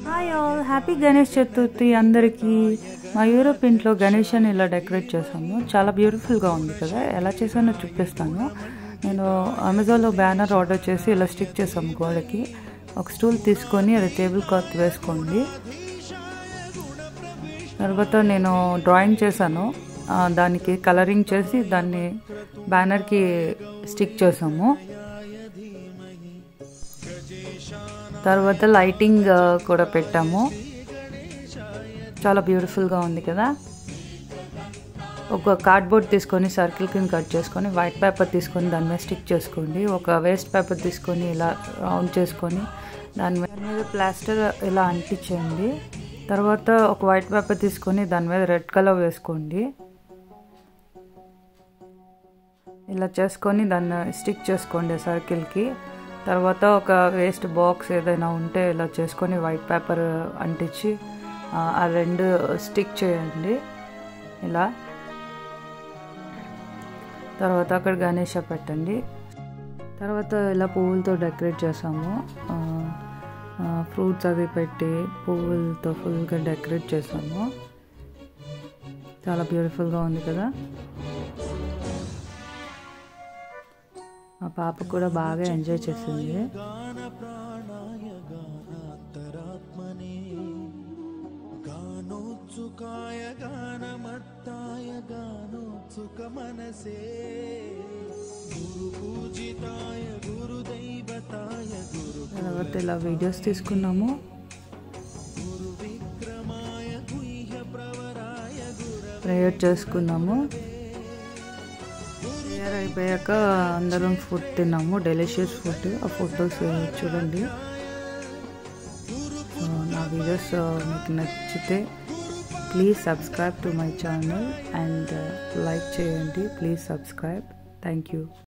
Hi all, happy Ganesh Chaturthi అందరికీ. మా Europe ఇంట్లో గణేష్ని ఇలా డెకరేట్ చేసాము. చాలా బ్యూటిఫుల్గా ఉంది కదా. ఎలా చేసానో చూపిస్తాను. నేను అమెజాన్లో బ్యానర్ ఆర్డర్ చేసి ఇలా స్టిక్ చేసాము గోడకి. ఒక స్టూల్ తీసుకొని అది టేబుల్ క్లాత్ వేసుకోండి. తర్వాత నేను డ్రాయింగ్ చేశాను, దానికి కలరింగ్ చేసి దాన్ని బ్యానర్కి స్టిక్ చేసాము. తర్వాత లైటింగ్ కూడా పెట్టాము. చాలా బ్యూటిఫుల్గా ఉంది కదా. ఒక కార్డ్బోర్డ్ తీసుకొని సర్కిల్ కింద కట్ చేసుకొని వైట్ పేపర్ తీసుకొని దాని మీద స్టిక్ చేసుకోండి. ఒక వేస్ట్ పేపర్ తీసుకొని ఇలా రౌండ్ చేసుకొని దాని మీద ప్లాస్టర్ ఇలా అంటించండి. తర్వాత ఒక వైట్ పేపర్ తీసుకొని దాని మీద రెడ్ కలర్ వేసుకోండి. ఇలా చేసుకొని దాన్ని స్టిక్ చేసుకోండి సర్కిల్కి. తర్వాత ఒక వేస్ట్ బాక్స్ ఏదైనా ఉంటే ఇలా చేసుకొని వైట్ పేపర్ అంటించి ఆ రెండు స్టిక్ చేయండి ఇలా. తర్వాత అక్కడ గణేష పెట్టండి. తర్వాత ఇలా పువ్వులతో డెకరేట్ చేసాము. ఫ్రూట్స్ అవి పెట్టి పువ్వులతో ఫుల్గా డెకరేట్ చేసాము. చాలా బ్యూటిఫుల్గా ఉంది కదా. మా పాప కూడా బాగా ఎంజాయ్ చేసింది. తర్వాత ఇలా వీడియోస్ తీసుకున్నాము. ప్రేయర్ చేసుకున్నాము. ప్రేయర్ అయిపోయాక అందరం ఫుడ్ తిన్నాము, డెలిషియస్ ఫుడ్. ఆ ఫొటోస్ చూడండి. నా వీడియోస్ మీకు నచ్చితే please subscribe to my channel and like చేయండి. Please subscribe. Thank you.